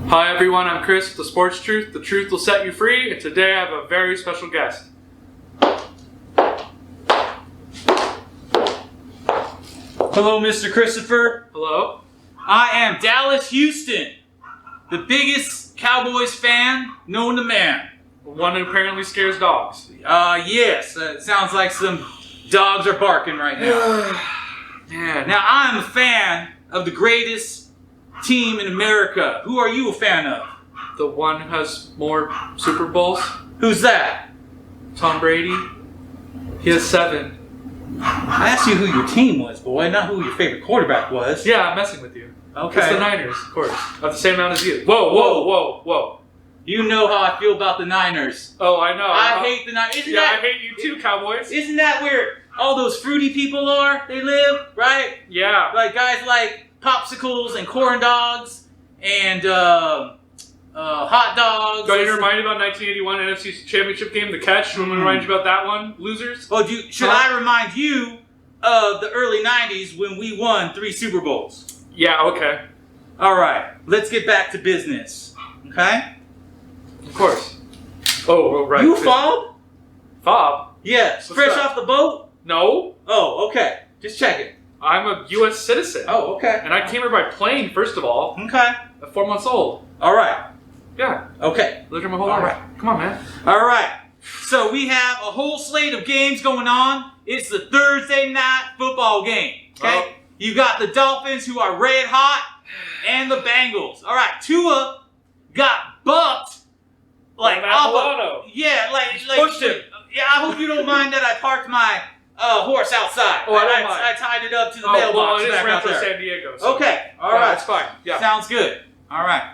Hi everyone, I'm Chris with The Sports Truth. The truth will set you free, and today I have a very special guest. Hello, Mr. Christopher. Hello? I am Dallas Houston, the biggest Cowboys fan known to man. One who apparently scares dogs. Yes, it sounds like some dogs are barking right now. Man. Now, I'm a fan of the greatest team in America. Who are you a fan of? The one who has more Super Bowls? Who's that? Tom Brady. He has 7. I asked you who your team was, boy, not who your favorite quarterback was. Yeah, I'm messing with you. Okay. It's the Niners, of course. Of the same amount as you. Whoa. You know how I feel about the Niners. Oh, I know. I hate the Niners. I hate you too, Cowboys. Isn't that where all those fruity people are? They live, right? Yeah. Like guys like popsicles and corn dogs and hot dogs. Do I need to remind you about 1981 NFC Championship game, the catch? Do you want me to remind you about that one? Losers? Oh, should I remind you of the early 90s when we won 3 Super Bowls? Yeah, okay. All right, let's get back to business, okay? Of course. Oh, right. You fob? Fob? Yes. What's Fresh that? off the boat? No. Oh, okay. Just checking. I'm a U.S. citizen. Oh, okay. And I came here by plane, first of all. Okay. At 4 months old. All right. Yeah. Okay. Lived here my whole All life. right. Come on, man. All right. So we have a whole slate of games going on. It's the Thursday night football game. Okay. Oh. You got the Dolphins, who are red hot, and the Bengals. All right. Tua got bucked. Like yeah, like pushed him. Yeah, I hope you don't mind that I parked my horse outside. Oh, I don't mind. I tied it up to the mailbox. Well, it is back out Rancho there. San Diego. So. Okay. All right. It's fine. Yeah. Sounds good. All right.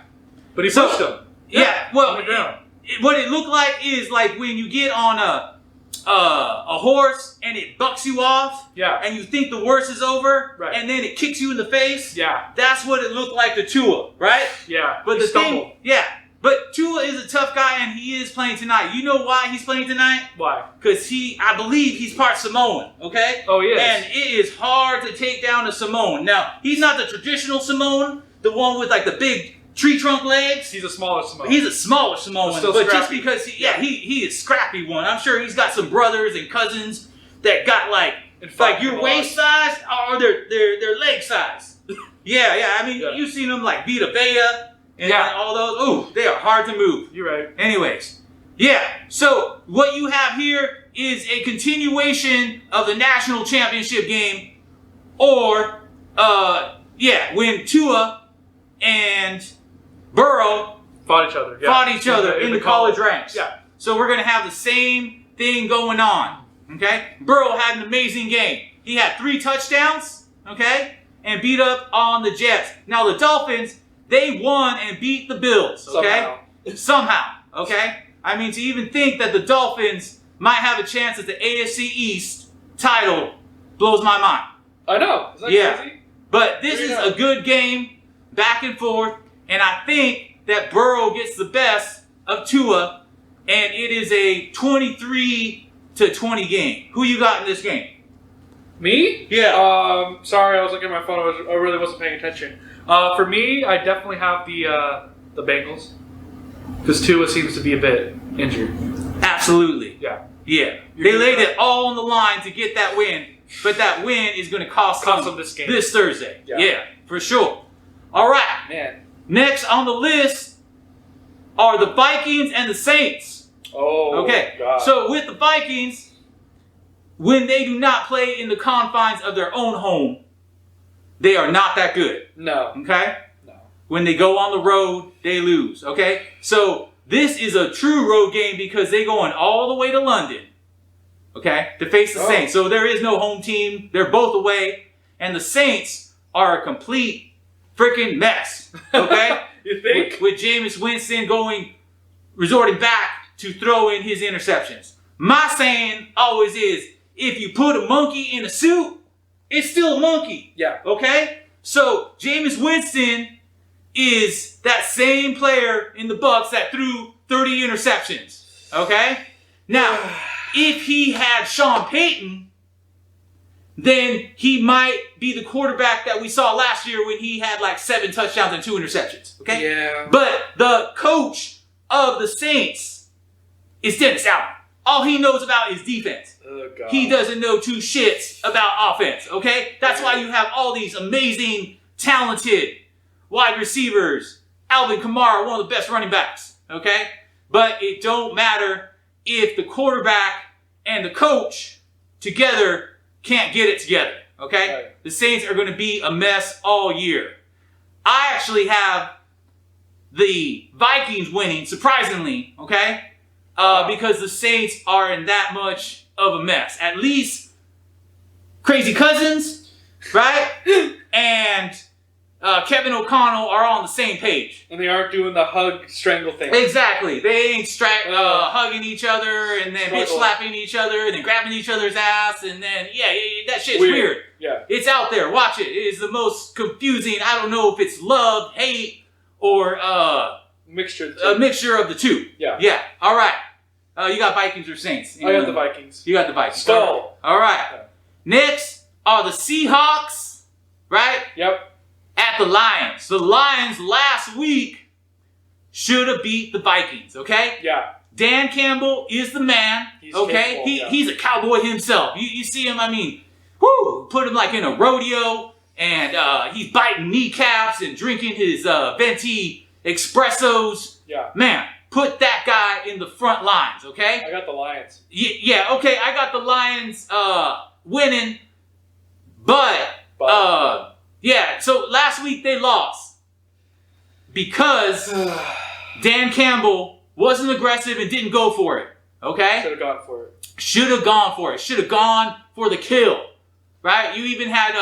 But he pushed him. Yeah. Well, on the ground. what it looked like is like when you get on a horse and it bucks you off. Yeah. And you think the worst is over. Right. And then it kicks you in the face. Yeah. That's what it looked like to Tua, right? Yeah. But he the stumbled. thing, yeah. But Tua is a tough guy, and he is playing tonight. You know why he's playing tonight? Why? Because I believe he's part Samoan, okay? Oh, he is. And it is hard to take down a Samoan. Now, he's not the traditional Samoan, the one with like the big tree trunk legs. He's a smaller Samoan. He's a smaller Samoan, Still but just scrappy. because he is scrappy one. I'm sure he's got some brothers and cousins that got like your waist size or their leg size. yeah. I mean, you've seen them like Vita Vea. And all those, ooh, they are hard to move. You're right. Anyways, yeah. So what you have here is a continuation of the national championship game, or when Tua and Burrow fought each other in the college ranks. Yeah. So we're gonna have the same thing going on. Okay. Burrow had an amazing game. He had 3 touchdowns. Okay, and beat up on the Jets. Now the Dolphins. They won and beat the Bills, okay? Somehow, okay? I mean, to even think that the Dolphins might have a chance at the AFC East title blows my mind. I know. Is that crazy? But this is a good game, back and forth, and I think that Burrow gets the best of Tua, and it is a 23-20 game. Who you got in this game? Me? Yeah. Sorry, I was looking at my phone. I really wasn't paying attention. For me, I definitely have the Bengals, because Tua seems to be a bit injured. Absolutely. Yeah. Yeah. They laid it all on the line to get that win, but that win is going to cost them this game. This Thursday. Yeah, for sure. All right. Man. Next on the list are the Vikings and the Saints. Oh, okay. God. So with the Vikings, when they do not play in the confines of their own home, they are not that good. No. Okay? No. When they go on the road, they lose. Okay? So this is a true road game because they're going all the way to London. Okay? To face the Saints. So there is no home team. They're both away. And the Saints are a complete freaking mess. Okay? You think? With Jameis Winston resorting back to throw in his interceptions. My saying always is, if you put a monkey in a suit, it's still a monkey. Yeah. Okay? So, Jameis Winston is that same player in the Bucs that threw 30 interceptions. Okay? Now, if he had Sean Payton, then he might be the quarterback that we saw last year when he had like 7 touchdowns and 2 interceptions. Okay? Yeah. But the coach of the Saints is Dennis Allen. All he knows about is defense. Oh, God. He doesn't know 2 shits about offense. Okay? That's why you have all these amazing, talented wide receivers. Alvin Kamara, one of the best running backs. Okay? But it don't matter if the quarterback and the coach together can't get it together, okay? Right. The Saints are going to be a mess all year. I actually have the Vikings winning, surprisingly, okay? Because the Saints are in that much of a mess. At least Crazy Cousins, right? And Kevin O'Connell are on the same page. And they aren't doing the hug strangle thing. Exactly. They ain't hugging each other and then bitch slapping each other and then grabbing each other's ass and then, that shit's weird. Yeah. It's out there. Watch it. It is the most confusing. I don't know if it's love, hate, or a mixture of the two. Yeah. Yeah. All right. You got Vikings or Saints? I got the Vikings. You got the Vikings. Skull. All right. Yeah. Next are the Seahawks, right? Yep. At the Lions. The Lions last week should have beat the Vikings, okay? Yeah. Dan Campbell is the man, okay? Capable, He's a cowboy himself. You see him, I mean, put him like in a rodeo, and he's biting kneecaps and drinking his venti espressos. Yeah. Man, put that guy in the front lines, okay? I got the Lions. Yeah, okay, I got the Lions winning, but yeah, so last week they lost because Dan Campbell wasn't aggressive and didn't go for it, okay? Should have gone for it. Should have gone for it. Should have gone for the kill, right? You even had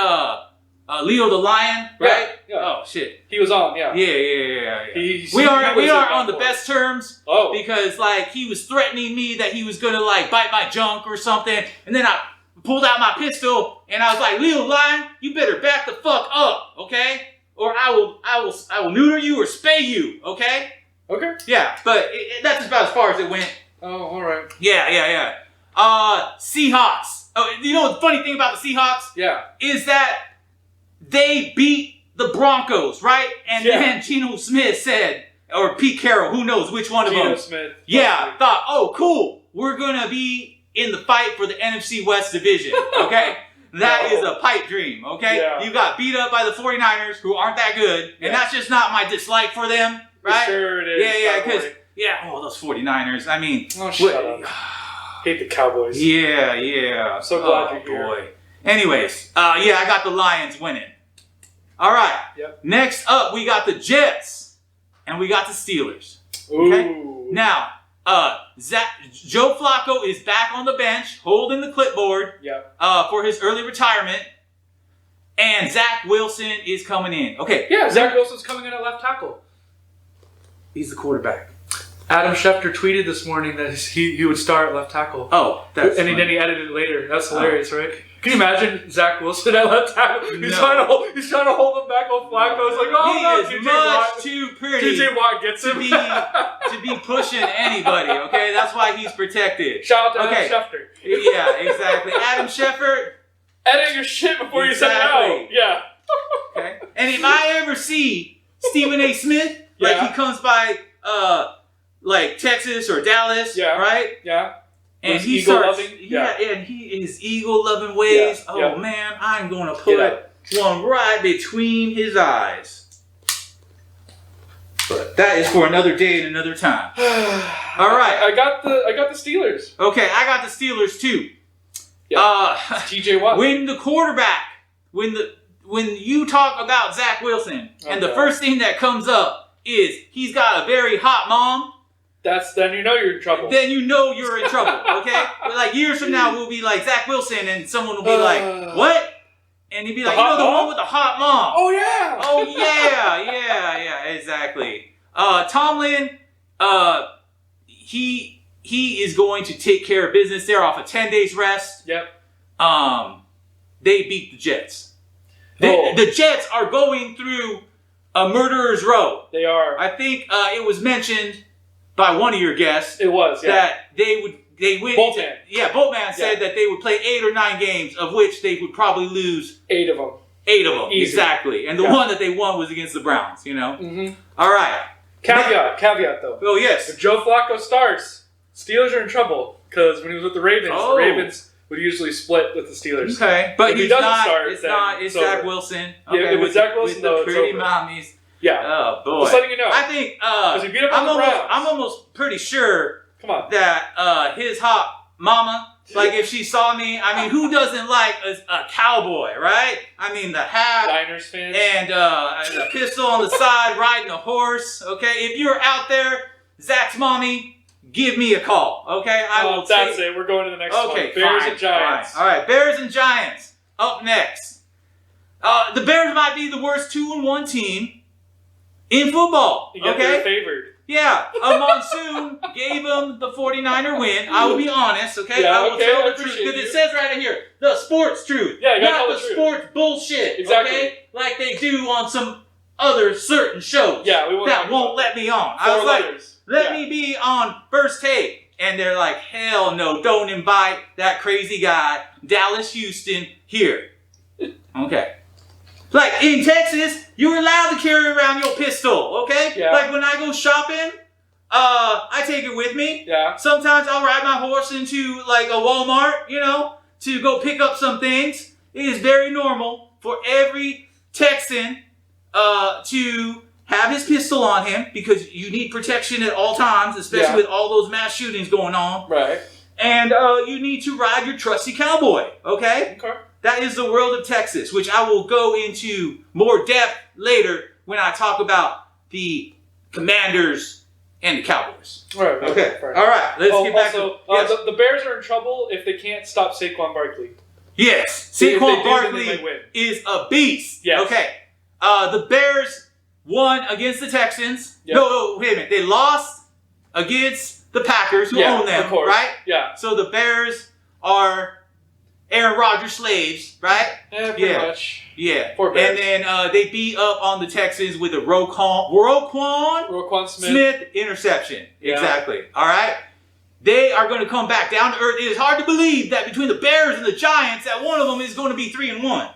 Leo the Lion, right? Yeah. Oh, shit. He was on, yeah. Yeah. We aren't on the best terms because, like, he was threatening me that he was going to, like, bite my junk or something, and then I pulled out my pistol, and I was like, Leo Lion, you better back the fuck up, okay? Or I will neuter you or spay you, okay? Okay. Yeah, but that's about as far as it went. Oh, all right. Yeah. Seahawks. Oh, you know the funny thing about the Seahawks? Yeah. Is that they beat the Broncos, right? And then Geno Smith said, or Pete Carroll, who knows which one of them. Geno Smith. Yeah, thought, oh, cool. We're going to be in the fight for the NFC West division, okay? That is a pipe dream, okay? Yeah. You got beat up by the 49ers, who aren't that good, and that's just not my dislike for them, right? Sure it is. Yeah, because, those 49ers, I mean... Oh, shut up. Hate the Cowboys. Yeah. I'm so glad you're here. Boy. Anyways, I got the Lions winning. All right. Yep. Next up, we got the Jets, and we got the Steelers. Okay? Ooh. Now... Joe Flacco is back on the bench, holding the clipboard for his early retirement, and Zach Wilson is coming in. Okay. Yeah, Zach Wilson's coming in at left tackle. He's the quarterback. Adam Schefter tweeted this morning that he would start at left tackle. Oh, that's funny. Then he edited it later. That's hilarious, right? Can you imagine Zach Wilson at left tackle? He's trying to hold him back on Flacco's like, he is much too pretty. TJ Watt gets him to be pushing anybody. Okay, that's why he's protected. Shout out to Adam Schefter. Yeah, exactly. Adam Schefter. Edit your shit before you send it out. Yeah. Okay. And if I ever see Stephen A. Smith, like he comes by, like Texas or Dallas, right? Yeah. And he starts, and he is eagle-loving ways. Man, I'm going to put one right between his eyes. But that is for another day and another time. All right, I got the Steelers. Okay, I got the Steelers too. Yeah. TJ Watt. When the quarterback, when you talk about Zach Wilson, and the first thing that comes up is he's got a very hot mom. Then you know you're in trouble. Then you know you're in trouble, okay? But like years from now, we'll be like Zach Wilson, and someone will be like, "What?" And he'd be like, "You know the one with the hot mom." Oh yeah. Oh yeah, exactly. Tomlin, he is going to take care of business. They're off a 10 days rest. Yep. They beat the Jets. The Jets are going through a murderer's row. They are. I think it was mentioned by one of your guests. It was, that they they went. Boltman. Boltman said that they would play 8 or 9 games, of which they would probably lose 8 of them. 8 of them, Easy. exactly. And the one that they won was against the Browns. You know. Mm-hmm. All right. Caveat though. Oh yes. If Joe Flacco starts, Steelers are in trouble because when he was with the Ravens would usually split with the Steelers. Okay, but if he he's doesn't not. start, It's Zach Wilson. Okay, Yeah, if it's Zach Wilson, with though, the pretty it's over. mommies. Yeah. Oh boy. Just letting you know. I think. Because he beat up on the Browns. I'm almost pretty sure. Come on. That his hot mama. Like, if she saw me, I mean, who doesn't like a cowboy, right? I mean, the hat. Niners fans. And a pistol on the side, riding a horse, okay? If you're out there, Zach's mommy, give me a call, okay? That's it. We're going to the next one. Bears and Giants. All right, Bears and Giants. Up next. The Bears might be the worst 2-1 team in football, You get okay? they're favored. Yeah, a monsoon gave them the 49er win. I will be honest, okay? Yeah, I will okay, tell I the truth. appreciate Because you. it says right in here, the sports truth. Yeah, you gotta not tell the the truth. sports bullshit, Exactly. okay? Like they do on some other certain shows Yeah, we won't that talk won't about let me on. I 4 was like, letters. let me be on First Take. And they're like, hell no, don't invite that crazy guy, Dallas Houston, here. Okay. Like, in Texas, you're allowed to carry around your pistol, okay? Yeah. Like, when I go shopping, I take it with me. Yeah. Sometimes I'll ride my horse into, like, a Walmart, you know, to go pick up some things. It is very normal for every Texan to have his pistol on him because you need protection at all times, especially with all those mass shootings going on. Right. And you need to ride your trusty cowboy, okay? Okay. That is the world of Texas, which I will go into more depth later when I talk about the Commanders and the Cowboys. Right. Okay. Right. All right. Let's get back also, to yes. the Bears are in trouble if they can't stop Saquon Barkley. Yes. If they Saquon do, Barkley then they win. is a beast. Yes. Okay. The Bears won against the Texans. Yep. No, wait a minute. They lost against the Packers, who own them, of course. right? Yeah. So the Bears are Aaron Rodgers slaves, right? Yeah, pretty much. Yeah. Poor Bears. And then they beat up on the Texans with a Roquan Smith. interception. Yeah. Exactly. All right. They are going to come back down to earth. It is hard to believe that between the Bears and the Giants, that one of them is going to be 3-1.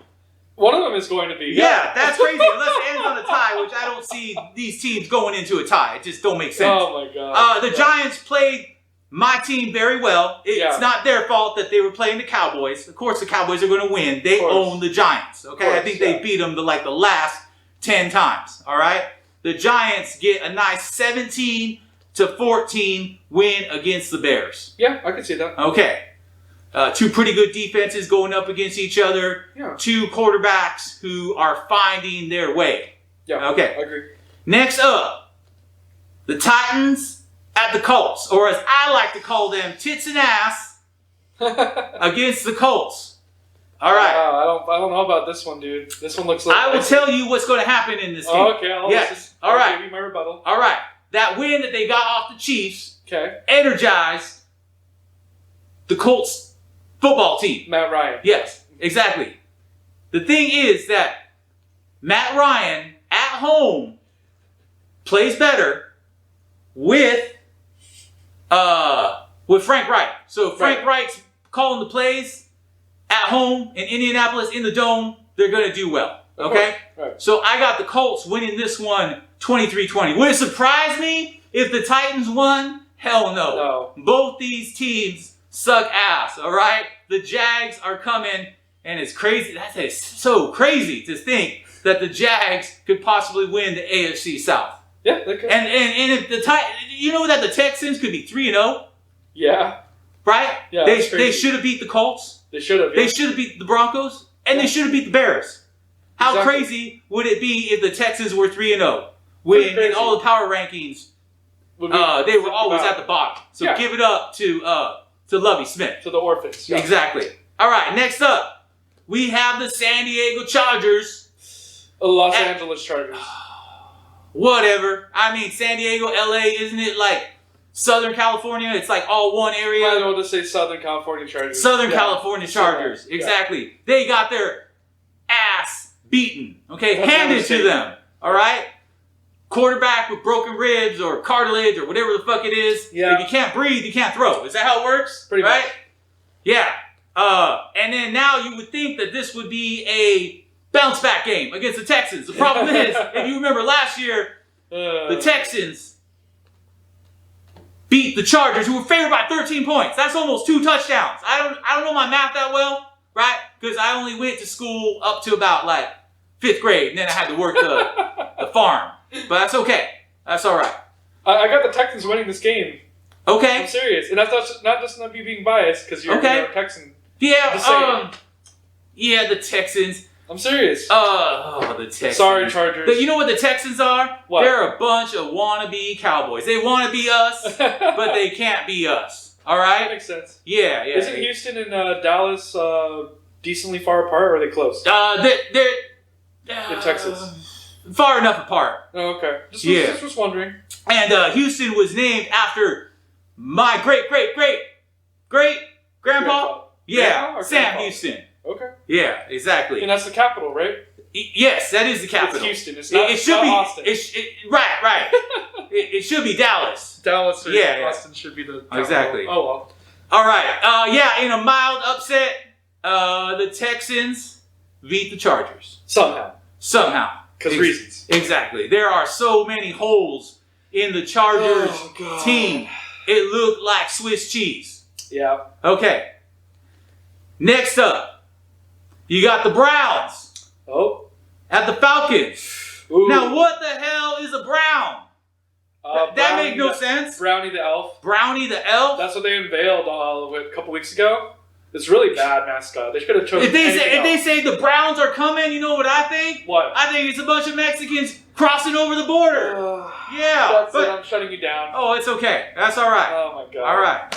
One of them is going to be. Yeah, that's crazy. Unless it ends on a tie, which I don't see these teams going into a tie. It just don't make sense. Oh my God. The Giants played my team very well. It's not their fault that they were playing the Cowboys. Of course, the Cowboys are going to win. They own the Giants. Okay, I think they beat them the last 10 times. All right, the Giants get a nice 17-14 win against the Bears. Yeah, I can see that. Okay, two pretty good defenses going up against each other. Yeah. Two quarterbacks who are finding their way. Yeah. Okay. I agree. Next up, the Titans at the Colts, or as I like to call them, tits and ass against the Colts. All right. I don't know about this one, dude. This one looks like. I will tell you what's going to happen in this game. Oh, okay. All right. Give you my rebuttal. All right. That win that they got off the Chiefs energized the Colts football team. Matt Ryan. Yes, exactly. The thing is that Matt Ryan at home plays better with Frank Reich. So if Frank Reich's calling the plays at home in Indianapolis in the Dome, they're going to do well. Okay? Right. So I got the Colts winning this one 23-20. Would it surprise me if the Titans won? Hell no. No. Both these teams suck ass, all right? The Jags are coming, and it's crazy. That's so crazy to think that the Jags could possibly win the AFC South. Yeah, they could. And if you know that the Texans could be 3-0, yeah, right? Yeah, they should have beat the Colts. They should have. They should have beat the Broncos, and they should have beat the Bears. How Exactly. crazy would it be if the Texans were 3-0 when in all the power rankings they were always at the bottom? So give it up to Lovie Smith, to the orphans. Yeah. Exactly. All right, next up we have the San Diego Chargers. Los Angeles Chargers. Whatever. I mean, San Diego, LA, isn't it like Southern California? It's like all one area. I will just say Southern California Chargers. Southern California Chargers. Exactly. They got their ass beaten. Okay, handed to them. All right. quarterback with broken ribs or cartilage or whatever the fuck it is. Yeah. If you can't breathe, you can't throw. Is that how it works? Pretty right? much. Yeah. And then now you would think that this would be a bounce back game against the Texans. The problem is, if you remember last year, the Texans beat the Chargers, who were favored by 13 points. That's almost 2 touchdowns. I don't know my math that well, right? Because I only went to school up to about like 5th grade, and then I had to work the farm. But that's okay. That's all right. I got the Texans winning this game. Okay. I'm serious, and that's not just me being biased because you're a Texan. Yeah. Yeah, the Texans. I'm serious. The Texans. Sorry, Chargers. You know what the Texans are? What? They're a bunch of wannabe Cowboys. They want to be us, but they can't be us. All right? That makes sense. Yeah. Isn't Houston and Dallas decently far apart, or are they close? They're Texas. Far enough apart. Oh, okay. Just was wondering. And Houston was named after my great grandpa. Yeah, Sam grandpa? Houston. Okay. Yeah, exactly. And that's the capital, right? Yes, that is the capital. It's Houston. It's not. It should not be Austin. Right. it should be Dallas. Dallas or Yeah. Austin should be the capital. Exactly. Oh well. All right. In a mild upset, the Texans beat the Chargers somehow. Because reasons. Exactly. There are so many holes in the Chargers team. It looked like Swiss cheese. Yeah. Okay. Next up, you got the Browns. Oh. At the Falcons. Ooh. Now, what the hell is a Brown? That makes no sense. Brownie the elf. Brownie the elf? That's what they unveiled a couple weeks ago. It's really bad mascot. They should have chosen. If they say the Browns are coming, you know what I think? What? I think it's a bunch of Mexicans crossing over the border. Yeah. That's it. I'm shutting you down. Oh, it's okay. That's all right. Oh my god. All right.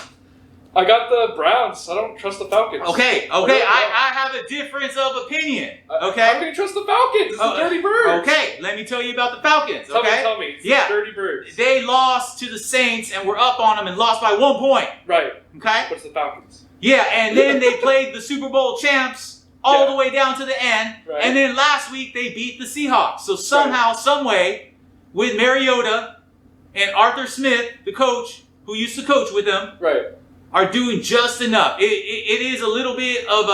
I got the Browns. I don't trust the Falcons. Okay. I have a difference of opinion. Okay. How can you trust the Falcons? It's the Dirty Birds. Okay. Let me tell you about the Falcons. Tell me. It's the Dirty Birds. They lost to the Saints and were up on them and lost by 1 point. Right. Okay. What's the Falcons? Yeah, and then they played the Super Bowl champs all the way down to the end. Right. And then last week they beat the Seahawks. So somehow, some way, with Mariota and Arthur Smith, the coach who used to coach with them, are doing just enough. It is a little bit of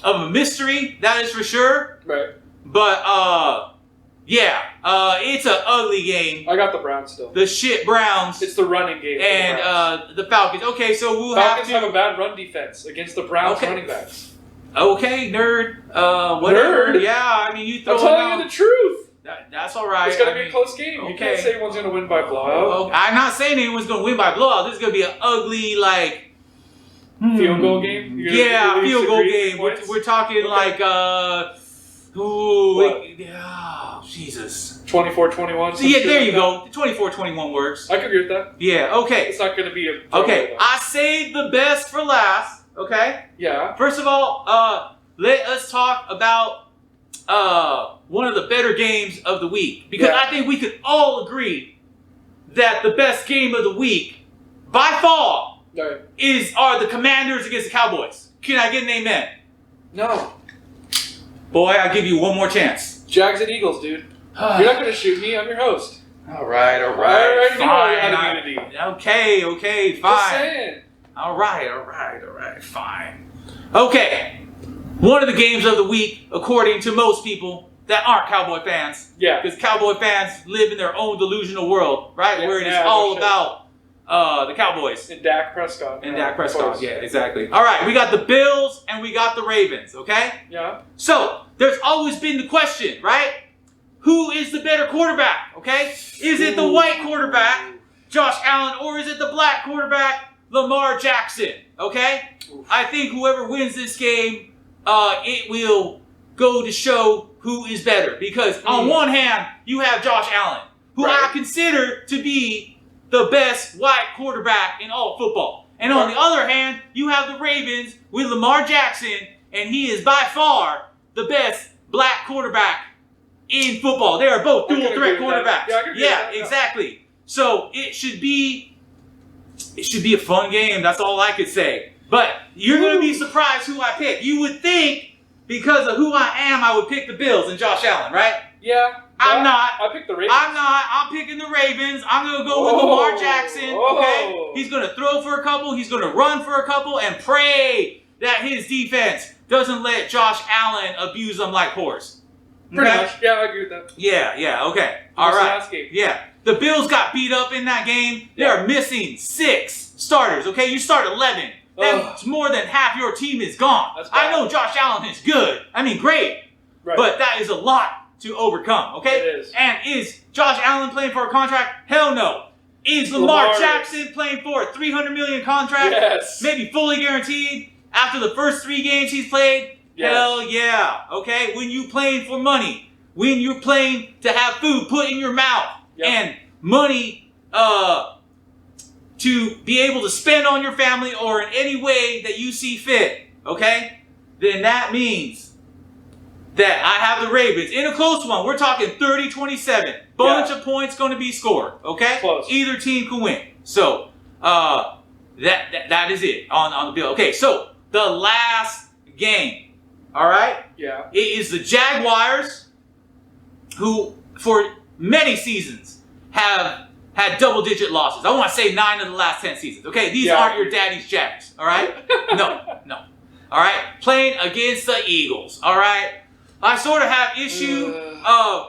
a mystery, that is for sure. Right. But it's an ugly game. I got the Browns still. The shit Browns. It's the running game. And the Falcons. Okay, so we'll Falcons have a bad run defense against the Browns running backs. Okay, nerd. Whatever. Nerd? Yeah, I mean, you throw I'm telling you the truth. That's all right. It's going to be a close game. You can't say one's going to win by blowout. I'm not saying anyone's going to win by blowout. This is going to be an ugly, field goal game? Yeah, field goal game. We're talking Jesus. 24-21. Yeah, there you go. 24-21 works. I could agree with that. Yeah, okay. It's not going to be a... Okay, I saved the best for last, okay? Yeah. First of all, let us talk about one of the better games of the week. Because I think we could all agree that the best game of the week, by far, are the Commanders against the Cowboys. Can I get an amen? No. Boy, I'll give you one more chance. Jags and Eagles, dude. You're not going to shoot me. I'm your host. All right. Fine. Okay, fine. Just saying. All right, fine. Okay. One of the games of the week, according to most people that aren't Cowboy fans. Yeah. Because Cowboy fans live in their own delusional world, right? Where it is all about the Cowboys. And Dak Prescott. Yeah, exactly. All right, we got the Bills and we got the Ravens, okay? Yeah. So, there's always been the question, right? Who is the better quarterback, okay? Is it the white quarterback, Josh Allen, or is it the black quarterback, Lamar Jackson, okay? I think whoever wins this game, it will go to show who is better. Because on one hand, you have Josh Allen, who I consider to be the best white quarterback in all of football. And on the other hand, you have the Ravens with Lamar Jackson, and he is by far the best black quarterback in football. They are both dual threat quarterbacks. Yeah, exactly. So it should be a fun game. That's all I could say. But you're going to be surprised who I pick. You would think because of who I am, I would pick the Bills and Josh Allen, right? Yeah. I'm not. I picked the Ravens. I'm not. I'm picking the Ravens. I'm going to go with Lamar Jackson. Okay? He's going to throw for a couple. He's going to run for a couple and pray that his defense doesn't let Josh Allen abuse them like horse. Okay? Pretty much. Yeah, I agree with that. Yeah, okay. All right. Last game. Yeah. The Bills got beat up in that game. They are missing 6 starters, okay? You start 11. That's more than half your team is gone. I know Josh Allen is good. I mean, great. Right. But that is a lot to overcome, okay? It is. And is Josh Allen playing for a contract? Hell no. Is Lamar Jackson playing for a $300 million contract? Yes. Maybe fully guaranteed after the first 3 games he's played? Yes. Hell yeah. Okay? When you playing for money, when you're playing to have food put in your mouth and money to be able to spend on your family or in any way that you see fit, okay? Then that means that I have the Ravens in a close one. We're talking 30-27. Bunch of points going to be scored, okay? Close. Either team can win. So, that is it on the bill. Okay, so the last game, all right? Yeah. It is the Jaguars, who for many seasons have had double-digit losses. I want to say 9 of the last 10 seasons. Okay, these aren't your daddy's Jags. All right, no. All right, playing against the Eagles. All right, I sort of have issue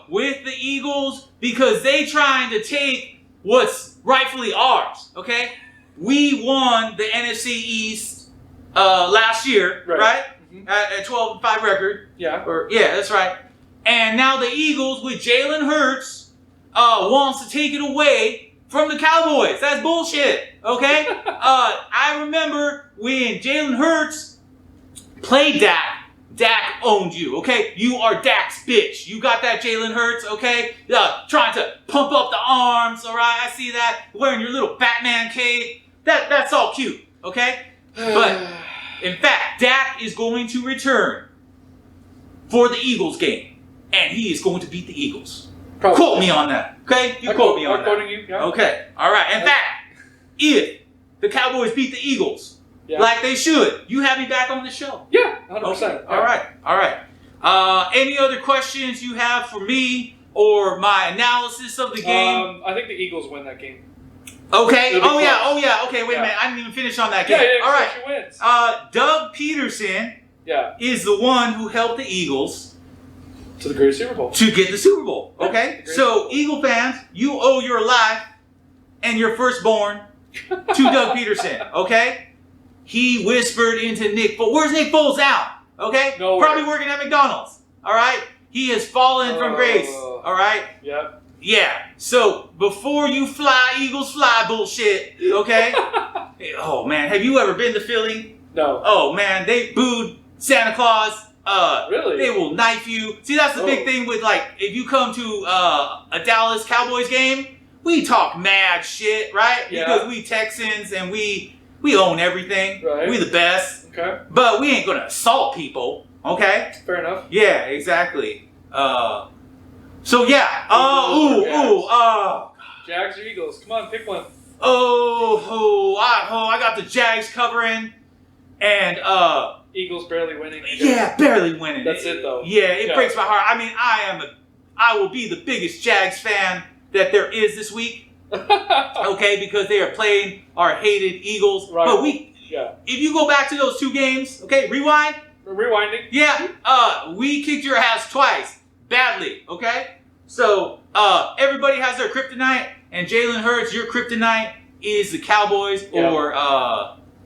with the Eagles because they trying to take what's rightfully ours. Okay, we won the NFC East last year, right? Mm-hmm. At 12-5 record. Yeah. That's right. And now the Eagles with Jalen Hurts wants to take it away from the Cowboys. That's bullshit, okay? I remember when Jalen Hurts played Dak. Dak owned you, okay? You are Dak's bitch. You got that Jalen Hurts, okay? Trying to pump up the arms, all right? I see that. Wearing your little Batman cape. That's all cute, okay? But, in fact, Dak is going to return for the Eagles game. And he is going to beat the Eagles. Probably. Quote me on that, okay? You quote me on that. Quoting you, yeah. Okay, all right. In fact, if the Cowboys beat the Eagles, like they should, you have me back on the show. Yeah, 100%. Okay. All right. Any other questions you have for me or my analysis of the game? I think the Eagles win that game. Okay. Oh yeah. Okay, wait a minute. I didn't even finish on that game. Yeah, all right. Wins. Doug Peterson is the one who helped the Eagles to the greatest Super Bowl. To get the Super Bowl, okay? So, Eagle fans, you owe your life and your firstborn to Doug Peterson, okay? He whispered into Nick Foles. Where's Nick Foles now? Okay? Nowhere. Probably working at McDonald's, all right? He has fallen from grace, all right? Yep. Yeah. So, before you fly, Eagles fly bullshit, okay? Oh, man. Have you ever been to Philly? No. Oh, man. They booed Santa Claus. Really? They will knife you. See, that's the big thing with, like, if you come to a Dallas Cowboys game, we talk mad shit, right? Yeah. Because we Texans and we own everything. Right. We the best. Okay. But we ain't gonna assault people, okay? Fair enough. Yeah, exactly. So yeah. Jags or Eagles? Come on, pick one. I got the Jags covering, and Eagles barely winning. Yeah, barely winning. That's it though. Yeah, it breaks my heart. I mean, I will be the biggest Jags fan that there is this week. Okay, because they are playing our hated Eagles. Right. But if you go back to those 2 games, okay, rewind. We're rewinding. Yeah, we kicked your ass twice, badly. Okay, so everybody has their kryptonite, and Jalen Hurts, your kryptonite is the Cowboys or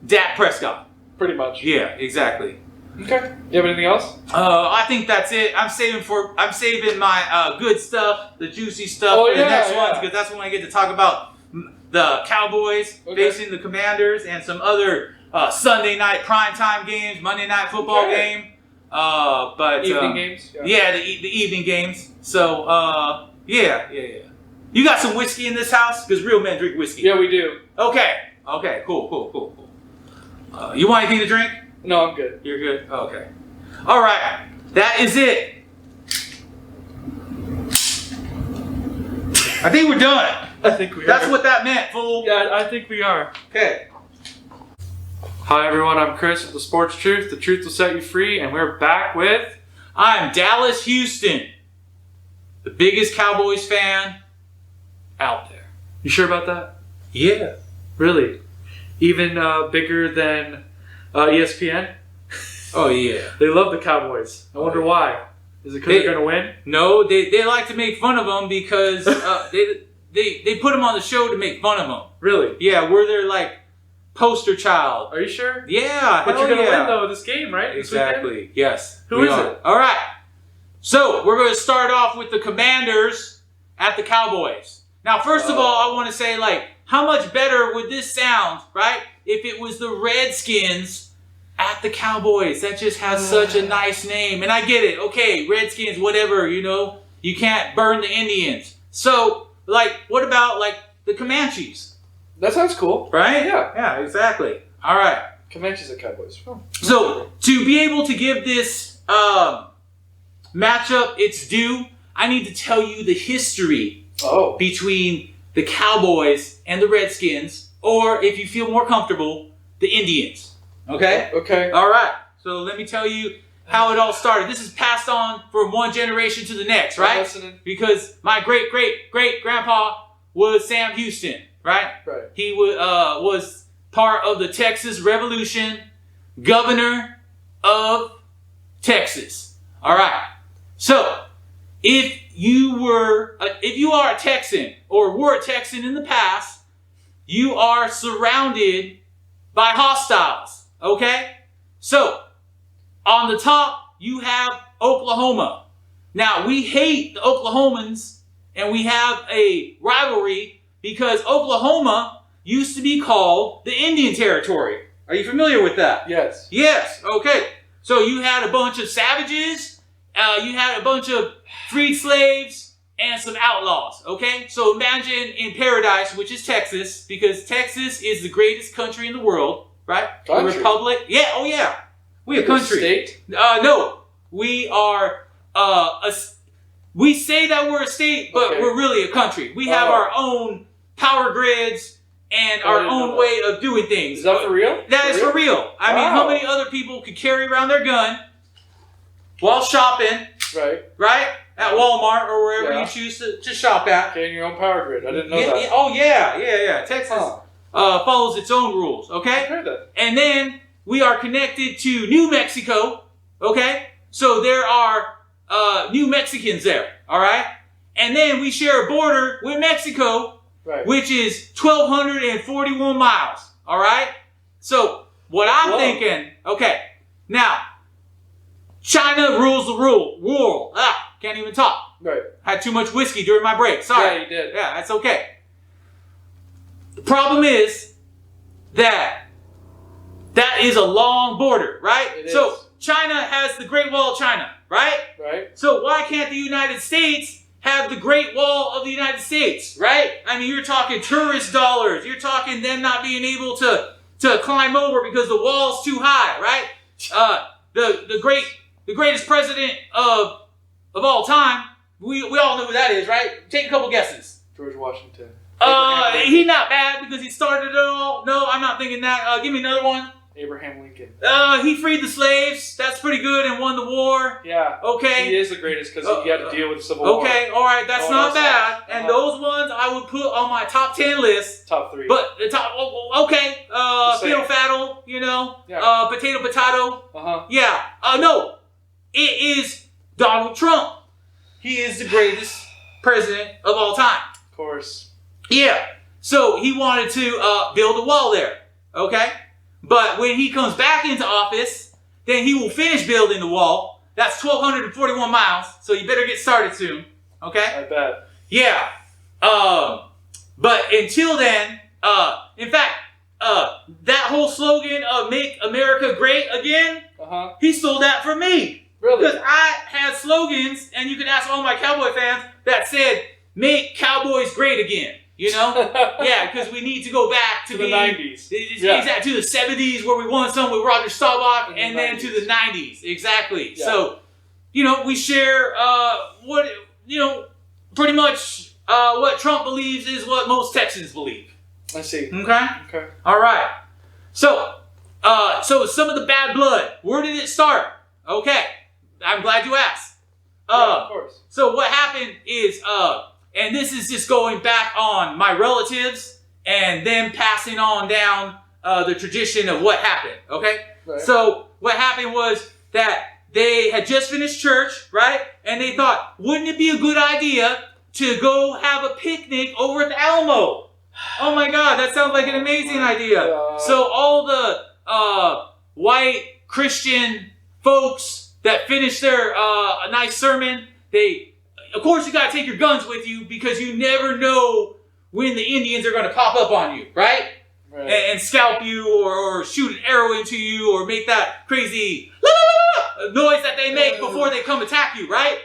Dak Prescott. Pretty much. Yeah, exactly. Okay. You have anything else? I think that's it. I'm saving my good stuff, the juicy stuff for the next ones, because that's when I get to talk about the Cowboys facing the Commanders and some other Sunday night primetime games, Monday night football game. But evening games. Yeah, the evening games. So yeah. You got some whiskey in this house? Because real men drink whiskey. Yeah, we do. Okay, cool. You want anything to drink? No, I'm good. You're good? Okay. All right. That is it. I think we're done. I think we are. That's what that meant, fool. Yeah, I think we are. Okay. Hi, everyone. I'm Chris with The Sports Truth. The truth will set you free, and we're back with... I'm Dallas Houston. the biggest Cowboys fan out there. You sure about that? Yeah. Really? Even bigger than ESPN? Oh, yeah. They love the Cowboys. I wonder why. Is it because they're going to win? No, they like to make fun of them because they put them on the show to make fun of them. Really? Yeah, we're their, like, poster child. Are you sure? Yeah, but you're going to yeah. win, though, this game, right? Exactly. Yes. Who is it? All right. So, we're going to start off with the Commanders at the Cowboys. Now, first of all, I want to say, like, how much better would this sound, right, if it was the Redskins at the Cowboys? That just has such a nice name. And I get it. Okay, Redskins, whatever, you know. You can't burn the Indians. So, like, what about, like, the Comanches? That sounds cool. Right? Yeah. Yeah, exactly. All right. Comanches and Cowboys. Oh. So, to be able to give this matchup its due, I need to tell you the history between the Cowboys and the Redskins, or if you feel more comfortable, the Indians. Okay? Okay. All right. So let me tell you how it all started. This is passed on from one generation to the next, right? I'm listening. Because my great-great-great-grandpa was Sam Houston, right? Right. He was part of the Texas Revolution, governor of Texas. All right. So, if you are a Texan or were a Texan in the past, you are surrounded by hostiles, okay? So, on the top, you have Oklahoma. Now, we hate the Oklahomans, and we have a rivalry because Oklahoma used to be called the Indian Territory. Are you familiar with that? Yes. Yes, okay. So, you had a bunch of savages, you had a bunch of freed slaves, and some outlaws, okay? So imagine in paradise, which is Texas, because Texas is the greatest country in the world, right? Country? The republic. Yeah, oh yeah. We're a country. State? No. We are, we say that we're a state, but we're really a country. We have our own power grids and our own way of doing things. Is that for real? That is for real. I mean, how many other people could carry around their gun while shopping? Right? At Walmart or wherever you choose to shop at. Okay, in your own power grid. I didn't know that. Oh, yeah. Texas follows its own rules, okay? I heard that. And then we are connected to New Mexico, okay? So there are New Mexicans there, all right? And then we share a border with Mexico, which is 1,241 miles, all right? So what I'm thinking, okay, now, China rules the world. Can't even talk. Right. Had too much whiskey during my break. Sorry. Yeah, you did. Yeah, that's okay. The problem is that is a long border, right? So China has the Great Wall of China, right? Right. So why can't the United States have the Great Wall of the United States, right? I mean, you're talking tourist dollars. You're talking them not being able to climb over because the wall's too high, right? The greatest president of all time, we all know who that is, right? Take a couple guesses. George Washington. He's not bad because he started it all. No, I'm not thinking that. Give me another one. Abraham Lincoln. He freed the slaves. That's pretty good and won the war. Yeah. Okay. He is the greatest because he had to deal with the Civil War. Okay, all right, that's not bad. And those ones I would put on my top 10 list. Top 3. But the top, okay. Fiddle faddle, you know. Yeah. Potato. Yeah. No. It is Donald Trump. He is the greatest president of all time. Of course. Yeah. So he wanted to build a wall there. Okay? But when he comes back into office, then he will finish building the wall. That's 1,241 miles. So you better get started soon. Okay? I bet. Yeah. But until then, in fact, that whole slogan of "Make America Great Again," he stole that from me. Really? Because I had slogans, and you can ask all my Cowboy fans, that said, "Make Cowboys Great Again." You know? Yeah, because we need to go back to the 90s. Exactly, to the 70s where we won some with Roger Staubach, and then to the 90s. Exactly. Yeah. So, you know, we share pretty much what Trump believes is what most Texans believe. I see. Okay. All right. So some of the bad blood. Where did it start? Okay. I'm glad you asked. of course. So what happened is, and this is just going back on my relatives and them passing on down the tradition of what happened, okay? Right. So what happened was that they had just finished church, right? And they thought, wouldn't it be a good idea to go have a picnic over at the Alamo? Oh my God, that sounds like an amazing idea. So all the white Christian folks that finished their a nice sermon, of course you got to take your guns with you because you never know when the Indians are going to pop up on you, right? And scalp you or shoot an arrow into you or make that crazy noise that they make before they come attack you, right?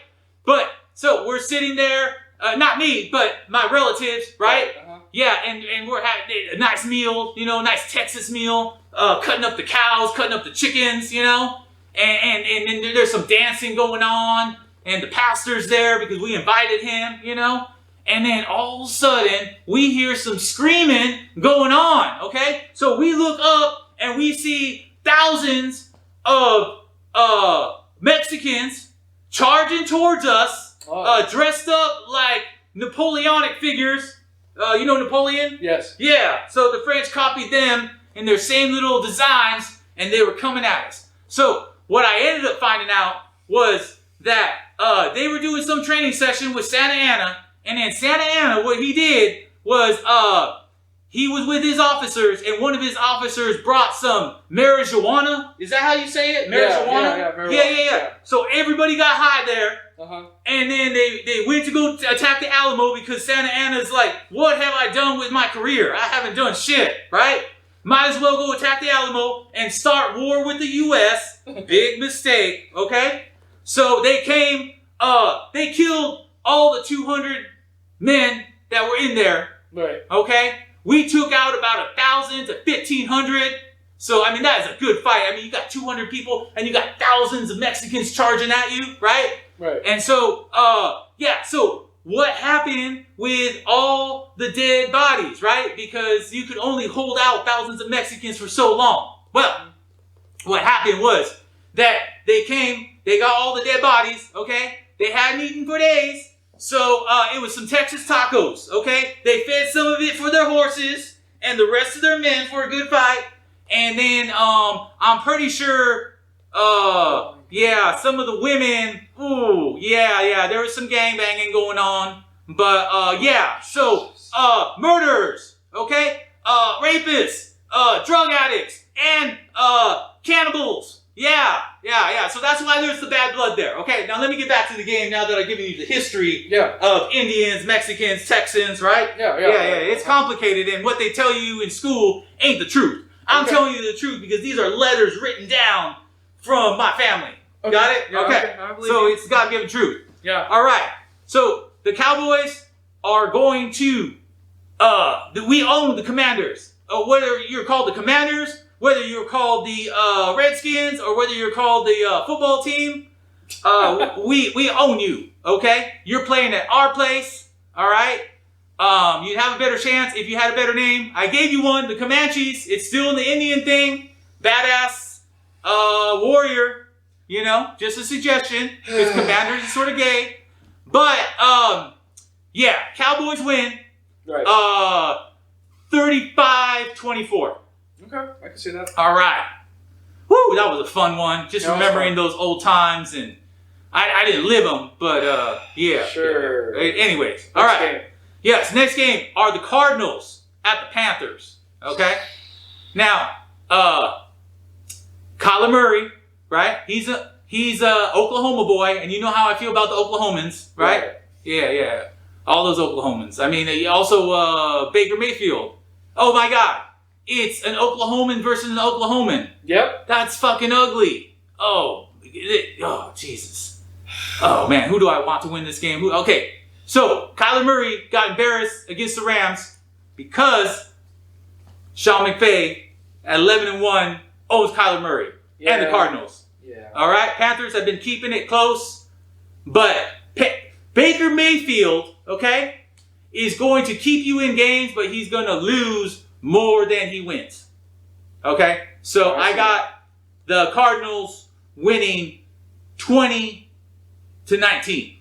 But so we're sitting there, not me, but my relatives, right? Yeah, and we're having a nice meal, nice Texas meal, cutting up the cows, cutting up the chickens, and then there's some dancing going on, and the pastor's there because we invited him, and then all of a sudden we hear some screaming going on, okay? So we look up and we see thousands of Mexicans charging towards us, dressed up like Napoleonic figures. You know Napoleon? Yes. Yeah. So the French copied them in their same little designs, and they were coming at us. So what I ended up finding out was that they were doing some training session with Santa Anna, and then Santa Anna, what he did was he was with his officers, and one of his officers brought some marijuana. Is that how you say it? Marijuana? Yeah. So everybody got high there. And then they went to go attack the Alamo because Santa Anna's like, what have I done with my career? I haven't done shit, right? Might as well go attack the Alamo and start war with the U.S. Big mistake, okay? So they came, they killed all the 200 men that were in there, right? Okay? We took out about 1,000 to 1,500. So, I mean, that is a good fight. I mean, you got 200 people and you got thousands of Mexicans charging at you, right? Right. And so, so what happened with all the dead bodies, right? Because you could only hold out thousands of Mexicans for so long. Well, what happened was that they came, they got all the dead bodies, okay? They hadn't eaten for days. So, it was some Texas tacos, okay? They fed some of it for their horses and the rest of their men for a good fight. And then, I'm pretty sure, some of the women, there was some gangbanging going on. But, so, murderers, okay? Rapists, drug addicts, and, cannibals. Yeah. So that's why there's the bad blood there. Okay, now let me get back to the game now that I've given you the history of Indians, Mexicans, Texans, right? Yeah. It's complicated, and what they tell you in school ain't the truth. I'm telling you the truth because these are letters written down from my family. Okay. Got it? Yeah, okay. So it's God given truth. Yeah. All right. So the Cowboys are going to, we own the Commanders. Whether you're called the Commanders, whether you're called the Redskins, or whether you're called the football team, we own you. Okay? You're playing at our place. All right? You'd have a better chance if you had a better name. I gave you one, the Comanches. It's still in the Indian thing. Badass warrior. Just a suggestion. Because Commanders is sort of gay. But, Cowboys win. Right. 35-24. Okay, I can see that. All right. Woo, that was a fun one. Just remembering those old times. And I didn't live them, but, yeah. Sure. Yeah. Anyways. All right. Game. Yes, next game are the Cardinals at the Panthers. Okay? Now, Kyler Murray, right? He's a Oklahoma boy, and you know how I feel about the Oklahomans, right? Yeah. All those Oklahomans. I mean, also Baker Mayfield. Oh my God. It's an Oklahoman versus an Oklahoman. Yep. That's fucking ugly. Oh, Jesus. Oh man, who do I want to win this game? Okay. So, Kyler Murray got embarrassed against the Rams because Sean McVay at 11-1 owns Kyler Murray and the Cardinals. Yeah. All right? Panthers have been keeping it close, but Baker Mayfield, okay, is going to keep you in games, but he's going to lose more than he wins. Okay? So, I got the Cardinals winning 20-17. to 19.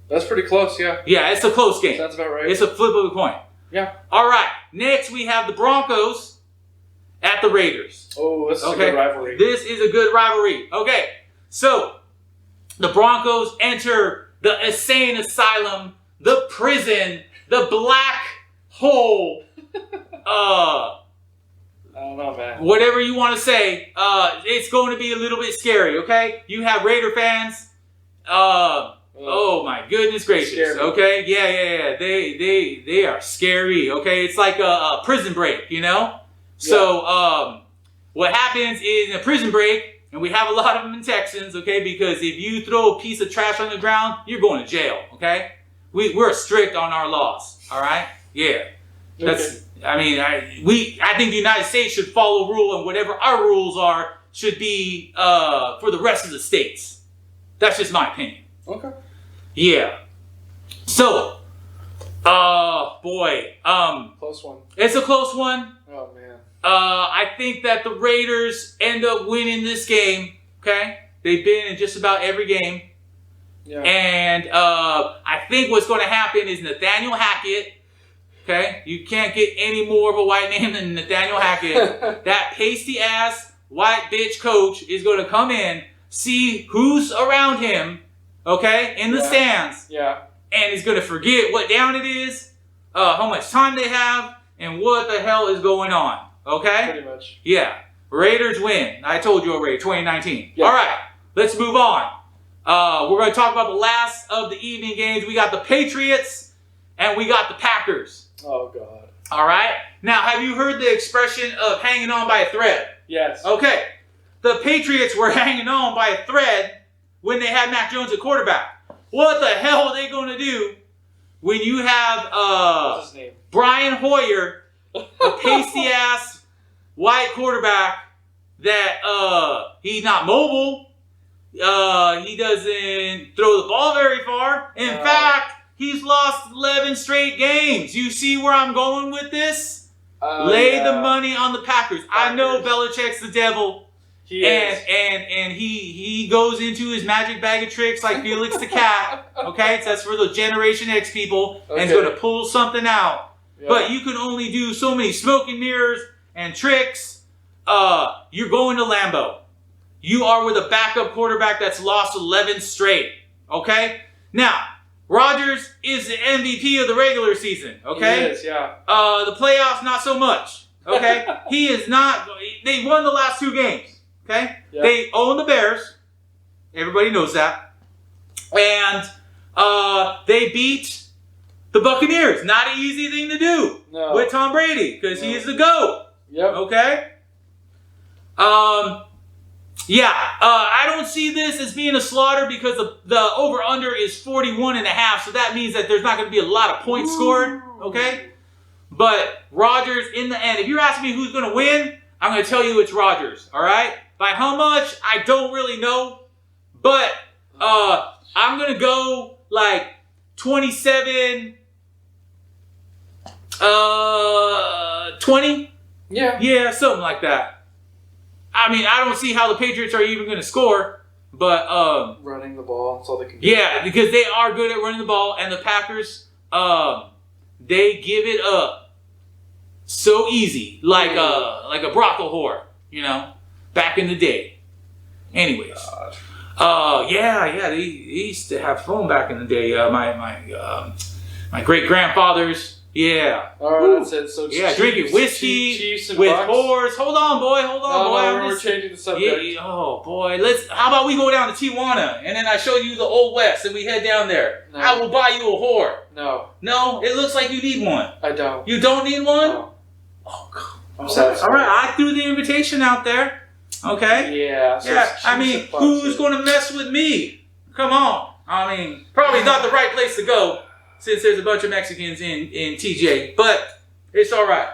That's pretty close, yeah. Yeah, it's a close game. That's about right. It's a flip of a coin. Yeah. All right. Next, we have the Broncos at the Raiders. Oh, this is a good rivalry. This is a good rivalry. Okay. So, the Broncos enter the insane asylum, the prison, the black hole. I don't know, man. Whatever you want to say. It's going to be a little bit scary, okay? You have Raider fans. Oh my goodness gracious. Okay? Yeah. They are scary, okay? It's like a prison break, you know? So, what happens is in a prison break, and we have a lot of them in Texans, okay? Because if you throw a piece of trash on the ground, you're going to jail, okay? We're strict on our laws, all right? Yeah. That's. I mean, I think the United States should follow rule, and whatever our rules are should be for the rest of the states. That's just my opinion. Okay. Yeah. So, boy, close one. It's a close one. Oh man. I think that the Raiders end up winning this game. Okay, they've been in just about every game. Yeah. And I think what's going to happen is Nathaniel Hackett. Okay, you can't get any more of a white name than Nathaniel Hackett. That pasty ass white bitch coach is going to come in, see who's around him. Okay, in the stands. Yeah. And he's going to forget what down it is, how much time they have, and what the hell is going on. Okay? Pretty much. Yeah. Raiders win. I told you already, 2019. Yeah. All right, let's move on. We're going to talk about the last of the evening games. We got the Patriots, and we got the Packers. Oh, God. All right? Now, have you heard the expression of hanging on by a thread? Yes. Okay. The Patriots were hanging on by a thread when they had Mac Jones at quarterback. What the hell are they going to do when you have what's his name? Brian Hoyer, a pasty-ass white quarterback that he's not mobile. He doesn't throw the ball very far. In fact, he's lost 11 straight games. You see where I'm going with this? Lay the money on the Packers. I know Belichick's the devil. He is. And he goes into his magic bag of tricks like Felix the Cat. Okay? So that's for the Generation X people. Okay. And he's going to pull something out. Yeah. But you can only do so many smoke and mirrors and tricks. You're going to Lambeau. You are with a backup quarterback that's lost 11 straight. Okay? Now, Rodgers is the MVP of the regular season. Okay? He is, yeah. The playoffs, not so much. Okay? He is not. They won the last 2 games. Okay? Yep. They own the Bears. Everybody knows that. And they beat the Buccaneers. Not an easy thing to do with Tom Brady because he is the GOAT. Yep. Okay? I don't see this as being a slaughter because the over-under is 41.5, so that means that there's not going to be a lot of points scored. Okay? But Rodgers, in the end, if you're asking me who's going to win, I'm going to tell you it's Rodgers. All right? By how much, I don't really know. But I'm going to go like 27, 20. Yeah. Yeah, something like that. I mean, I don't see how the Patriots are even going to score. But running the ball, that's all they can do. Yeah, because they are good at running the ball. And the Packers, they give it up so easy. Like a brothel whore, you know. Back in the day. Anyways. They used to have fun back in the day. My great-grandfathers, yeah. Oh, that's it. So drinking whiskey Chiefs and with Bucks. Whores. Hold on, boy. We're changing the subject. Yeah, oh, boy. How about we go down to Tijuana, and then I show you the Old West, and we head down there. No. I will buy you a whore. No. No? It looks like you need one. I don't. You don't need one? No. Oh, God. I'm sorry. All right, I threw the invitation out there. Okay? Yeah. So I mean, who's going to mess with me? Come on. I mean, probably not the right place to go since there's a bunch of Mexicans in TJ, but it's all right.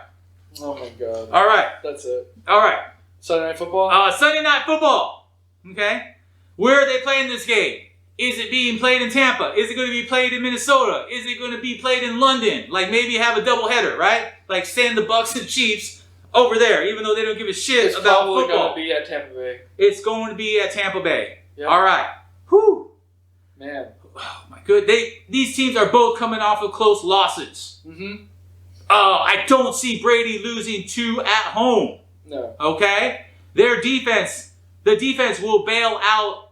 Oh, my God. All right. That's it. All right. Sunday Night Football? Sunday Night Football. Okay? Where are they playing this game? Is it being played in Tampa? Is it going to be played in Minnesota? Is it going to be played in London? Like maybe have a doubleheader, right? Like send the Bucks and Chiefs over there, even though they don't give a shit about football. It's probably going to be at Tampa Bay. It's going to be at Tampa Bay. Yep. All right. Whew. Man. Oh my good. These teams are both coming off of close losses. Mm-hmm. I don't see Brady losing 2 at home. No. Okay? Their defense, the defense will bail out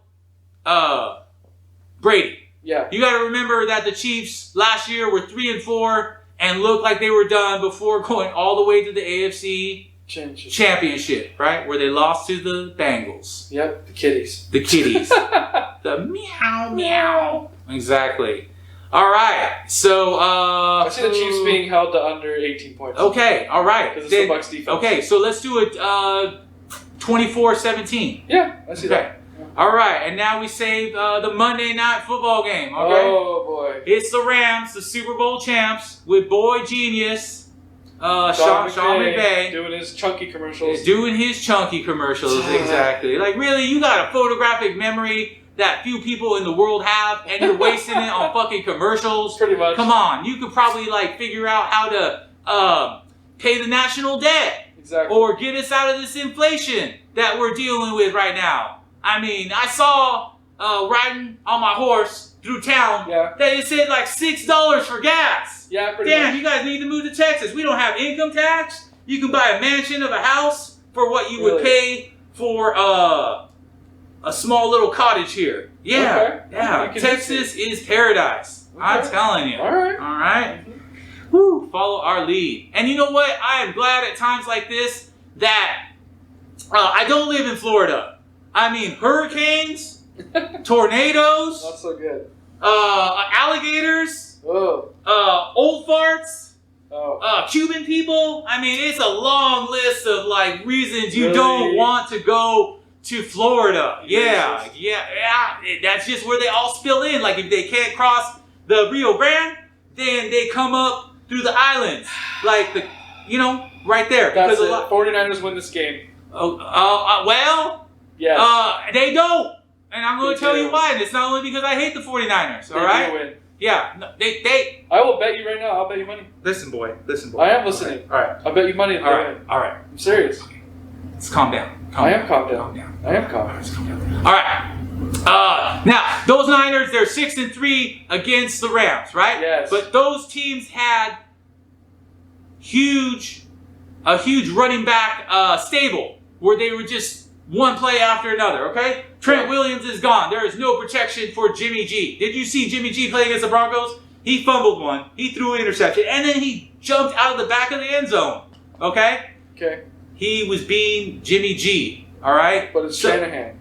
Brady. Yeah. You got to remember that the Chiefs last year were 3-4 and looked like they were done before going all the way to the AFC Championship, right? Where they lost to the Bengals. Yep, the kitties. The kitties. The meow, meow. Exactly. All right. So, I see the Chiefs being held to under 18 points. Okay. All right. Because it's the Bucs defense. Okay. So let's do it 24-17. Yeah, I see that. All right. And now we save the Monday Night Football game. Okay. Oh, boy. It's the Rams, the Super Bowl champs, with boy genius, Sean McVay. Doing his chunky commercials. Doing his chunky commercials, exactly. Like, really, you got a photographic memory that few people in the world have, and you're wasting it on fucking commercials? Pretty much. Come on. You could probably, like, figure out how to pay the national debt. Exactly. Or get us out of this inflation that we're dealing with right now. I mean, I saw riding on my horse through town that it said like $6 for gas. Yeah, pretty Damn, much. you guys need to move to Texas. We don't have income tax. You can buy a mansion of a house for what you would pay for a small little cottage here. Yeah, yeah. Texas is paradise. Okay. I'm telling you. All right. All right. Woo, follow our lead. And you know what? I am glad at times like this that I don't live in Florida. I mean, hurricanes, tornadoes, not so good. Alligators, old farts, Cuban people. I mean, it's a long list of like reasons you don't want to go to Florida. Yeah. That's just where they all spill in. Like if they can't cross the Rio Grande, then they come up through the islands, like right there. That's it. 49ers win this game. Well, yes. They don't, and I'm going to tell you why. And it's not only because I hate the 49ers. All right. They win. Yeah. No, they. I will bet you right now. I'll bet you money. Listen, boy. I am listening. Okay. All right. I'll bet you money. All right. All right. I'm serious. Let's calm down. I am calm down. All right. Now, those Niners, they're 6-3 against the Rams, right? Yes. But those teams had a huge running back stable where they were just one play after another, okay? Trent Williams is gone. There is no protection for Jimmy G. Did you see Jimmy G play against the Broncos? He fumbled one. He threw an interception. And then he jumped out of the back of the end zone, okay? Okay. He was being Jimmy G, all right? But it's Shanahan.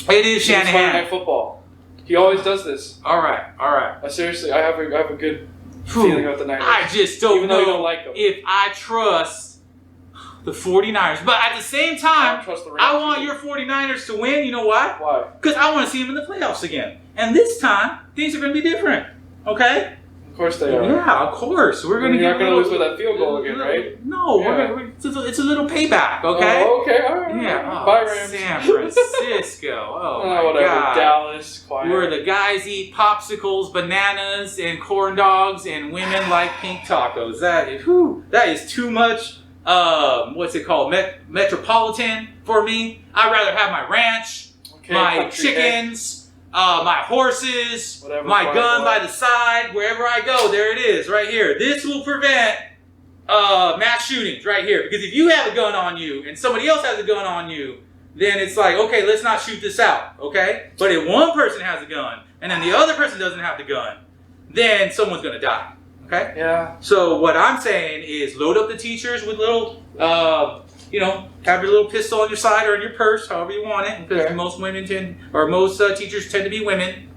It is Shanahan. It's Monday Night Football. He always does this. All right. Seriously, I have a good feeling about the Niners. I just don't Even know though you don't like them. if I trust the 49ers. But at the same time, I want your 49ers to win. You know why? Why? Because I want to see them in the playoffs again. And this time, things are going to be different. Okay? Of course they are. Yeah, of course. We're going to You're not going to lose with that field goal again, right? No, it's a little payback, okay? Oh, okay, all right. Yeah. Bye, Rams. San Francisco. Oh, my whatever. God. Dallas, quiet. Where the guys eat popsicles, bananas, and corn dogs, and women like pink tacos. That is too much, what's it called, metropolitan for me. I'd rather have my ranch, my chickens, my horses, my gun by the side, wherever I go, there it is, right here. This will prevent mass shootings right here. Because if you have a gun on you and somebody else has a gun on you, then it's like, okay, let's not shoot this out, okay? But if one person has a gun and then the other person doesn't have the gun, then someone's going to die, okay? Yeah. So what I'm saying is load up the teachers with little, have your little pistol on your side or in your purse, however you want it, because most most teachers tend to be women,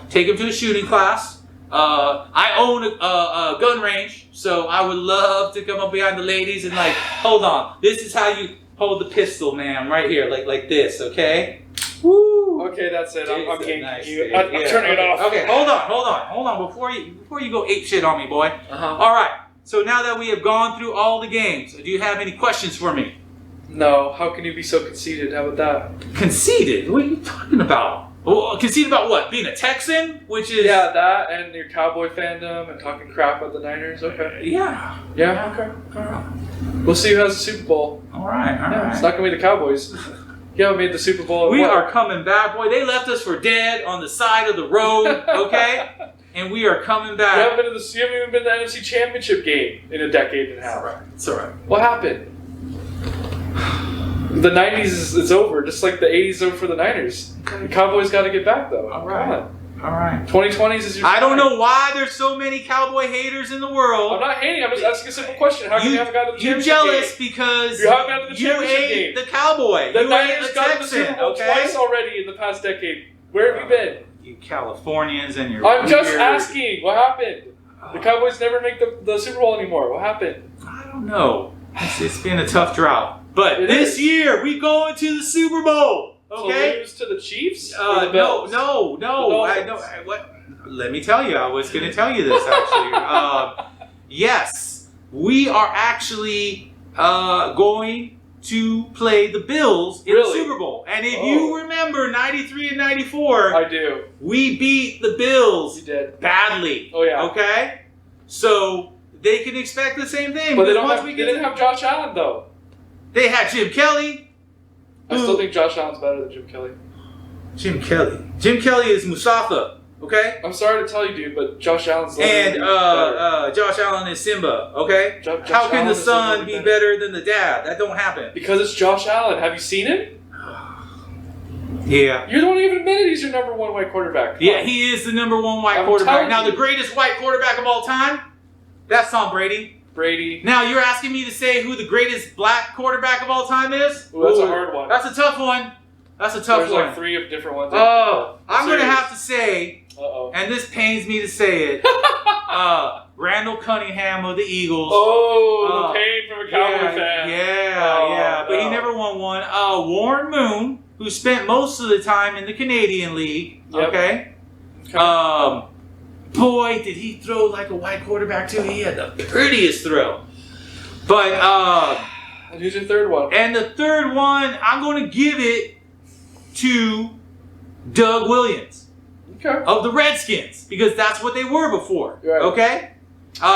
Take them to a shooting class. I own a gun range, so I would love to come up behind the ladies and like, hold on, this is how you hold the pistol, ma'am, right here, like this, okay? Woo! Okay, that's it. I'm getting nice you. I'm turning it off. Okay, hold on. Before you go ape shit on me, boy. All right. So now that we have gone through all the games, do you have any questions for me? No. How can you be so conceited? How about that? Conceited? What are you talking about? Well, conceited about what? Being a Texan? Which is... Yeah, that and your Cowboy fandom and talking crap about the Niners. Okay. Yeah. Okay. All right. We'll see who has the Super Bowl. All right. It's not going to be the Cowboys. You haven't made the Super Bowl. We are coming back, boy. They left us for dead on the side of the road, okay? And we are coming back. You haven't even been to the NFC Championship game in a decade and a half. It's all right. What happened? The 90s is over, just like the 80s is over for the Niners. The Cowboys got to get back, though. All right. 2020s is your I don't time. know why there's so many Cowboy haters in the world. I'm not hating. I'm just asking a simple question. How come you haven't gotten to the You're championship jealous game? because You haven't gotten to the you championship hate game. the Cowboy. The you Niners hate the got to the Texan, Super Bowl okay? twice already in the past decade. Where have you been? You Californians and your I'm just weird- asking. What happened? The Cowboys never make the Super Bowl anymore. What happened? I don't know. It's been a tough drought. But It this is. year, we going to the Super Bowl. Okay? To lose to the Chiefs? Or the No. Bills? What? Let me tell you. I was going to tell you this, actually. Yes. We are actually going to play the Bills in the Super Bowl. And if you remember 93 and 94, I do. we beat the Bills You did. badly. Oh, yeah. Okay? So they can expect the same thing. But they, because they didn't have Josh Allen, though. They had Jim Kelly. I still think Josh Allen's better than Jim Kelly. Jim Kelly is Mustafa. Okay? I'm sorry to tell you, dude, but Josh Allen's And better. Josh Allen is Simba. Okay? Josh How can Allen the is son literally be better than the dad? That don't happen. Because it's Josh Allen. Have you seen him? Yeah. You don't even admit it. He's your number one white quarterback. Come Yeah, on. he is the number one white I'm quarterback. telling Now, you. the greatest white quarterback of all time, that's Tom Brady. Brady. Now, you're asking me to say who the greatest black quarterback of all time is? Ooh, that's a hard one. That's a tough one. That's a tough There's one. like 3 of different ones. Oh, I'm going to Serious. have to say, Uh-oh. and this pains me to say it, Randall Cunningham of the Eagles. Oh, the pain from a Cowboy fan. Yeah. But he no. never won one. Warren Moon, who spent most of the time in the Canadian League. Yep. Okay. Boy, did he throw like a white quarterback too. He had the prettiest throw. But, And who's your third one? and the third one, I'm going to give it to Doug Williams Okay. of the Redskins, because that's what they were before. Right. Okay?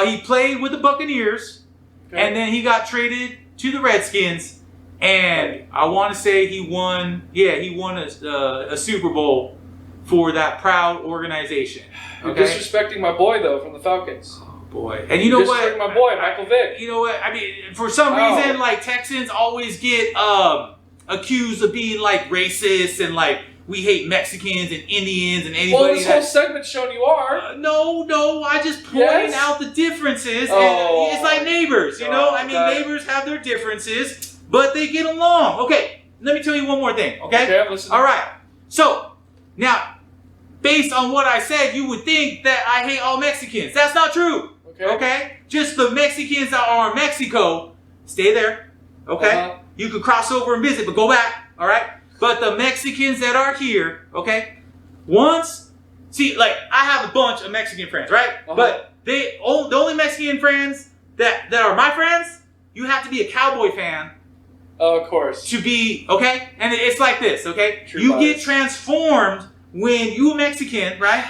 He played with the Buccaneers, Okay. and then he got traded to the Redskins, and I want to say he won a Super Bowl for that proud organization. You're Okay? disrespecting my boy, though, from the Falcons. Oh, boy. And you know what? Disrespecting my boy, Michael Vick. You know what? I mean, for some Wow. reason, like, Texans always get accused of being, like, racist and, like, we hate Mexicans and Indians and anybody Well, this whole that... segment's showing you are. No, I just pointing Yes? out the differences. Oh. And it's like neighbors, you know? Oh, I mean, okay. neighbors have their differences, but they get along. Okay, let me tell you one more thing, okay? Okay, I'm listening. All right. So, now, based on what I said, you would think that I hate all Mexicans. That's not true. Okay? Just the Mexicans that are in Mexico, stay there. Okay? Uh-huh. You could cross over and visit, but go back. All right? But the Mexicans that are here, okay? See, like, I have a bunch of Mexican friends, right? Uh-huh. But the only Mexican friends that are my friends, you have to be a Cowboy fan Of course. to be, okay? And it's like this, okay? True you bias. get transformed when you a Mexican, right?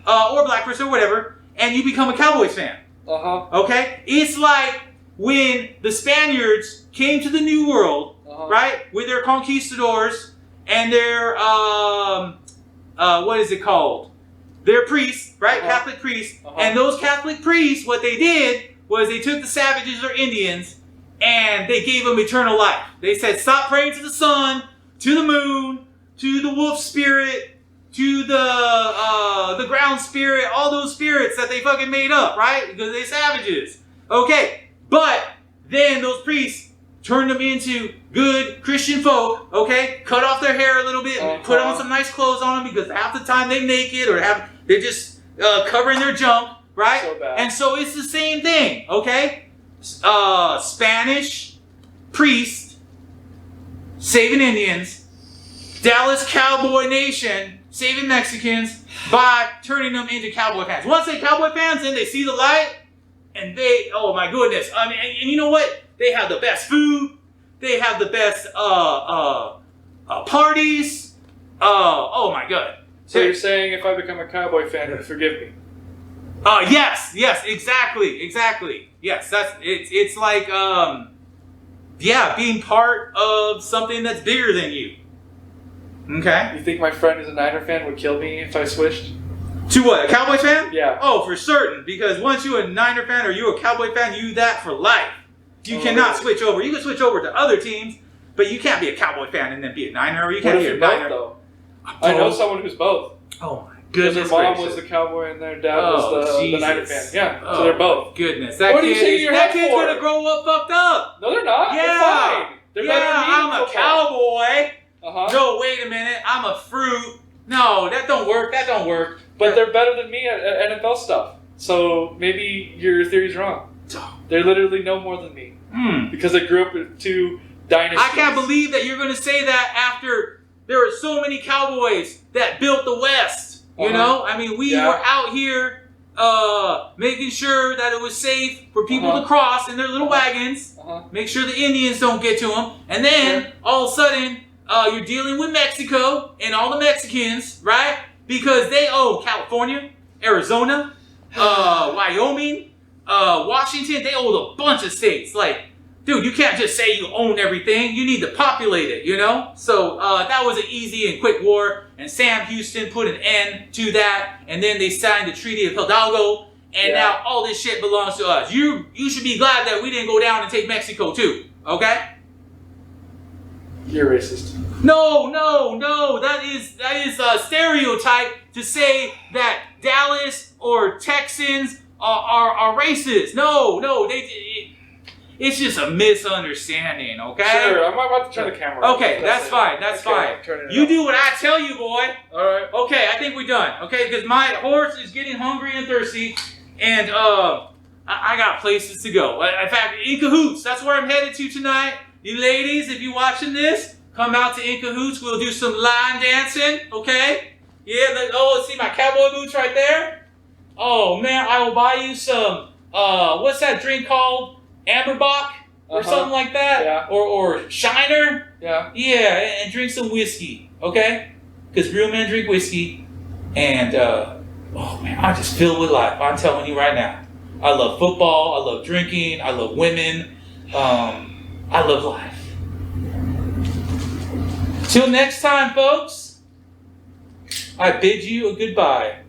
Or black person or whatever, and you become a Cowboys fan. Uh-huh. Okay? It's like when the Spaniards came to the New World, Uh-huh. right? With their conquistadors and their, what is it called? Their priests, right? Uh-huh. Catholic priests. Uh-huh. And those Catholic priests, what they did was they took the savages or Indians and they gave them eternal life. They said, stop praying to the sun, to the moon, to the wolf spirit, to the ground spirit, all those spirits that they fucking made up, right? Because they're savages. Okay, but then those priests turned them into good Christian folk, okay? Cut off their hair a little bit, and put on some nice clothes on them, because half the time they're naked or they're just covering their junk, right? So bad. And so it's the same thing, okay? Spanish priest saving Indians, Dallas Cowboy Nation saving Mexicans by turning them into Cowboy fans. Once they're Cowboy fans, then they see the light, and they, oh my goodness. I mean, and you know what? They have the best food. They have the best parties. Oh my God. So you're saying if I become a Cowboy fan, you'll forgive me? Yes, exactly. Yes, it's like, being part of something that's bigger than you. Okay. You think my friend who's a Niner fan would kill me if I switched? To what? A Cowboys fan? Yeah. Oh, for certain. Because once you're a Niner fan or you're a Cowboy fan, you that for life. You cannot switch over. You can switch over to other teams, but you can't be a Cowboy fan and then be a Niner. Or you can't be a Niner. Both, though? I know someone who's both. Oh my goodness. Their mom was the Cowboy and their dad was the Niner fan. Yeah, so they're both. Goodness. What are you shaking your head kid's for? gonna grow up fucked up. No, they're not. Yeah. They're fine. They're better than me I'm a Cowboy. No, wait a minute. I'm a fruit. No, that don't work. That don't work. But they're better than me at NFL stuff. So maybe your theory's wrong. They literally know more than me. Because I grew up with two dynasties. I can't believe that you're going to say that after there were so many Cowboys that built the West. You know? I mean, we were out here making sure that it was safe for people to cross in their little wagons. Make sure the Indians don't get to them. And then, all of a sudden, you're dealing with Mexico and all the Mexicans, right? Because they owe California, Arizona, Wyoming, Washington. They owe a bunch of states. Like, dude, you can't just say you own everything. You need to populate it, you know? So that was an easy and quick war. And Sam Houston put an end to that. And then they signed the Treaty of Hidalgo. And now all this shit belongs to us. You should be glad that we didn't go down and take Mexico too, okay? You're racist. No. That is a stereotype to say that Dallas or Texans are racist. No, it's just a misunderstanding, okay? Sure, I'm about to turn the camera off. Okay, that's fine. You do what I tell you, boy. All right. Okay, I think we're done. Okay, because my horse is getting hungry and thirsty, and I got places to go. In fact, in cahoots, that's where I'm headed to tonight. You ladies, if you're watching this, come out to In Cahoots. We'll do some line dancing, okay? Yeah, let's see my cowboy boots right there. Oh, man, I will buy you some, what's that drink called? Amberbach? Or something like that? Yeah. Or Shiner? Yeah. Yeah, and drink some whiskey, okay? Because real men drink whiskey. And, oh, man, I'm just filled with life. I'm telling you right now. I love football. I love drinking. I love women. I love life. Till next time, folks, I bid you a goodbye.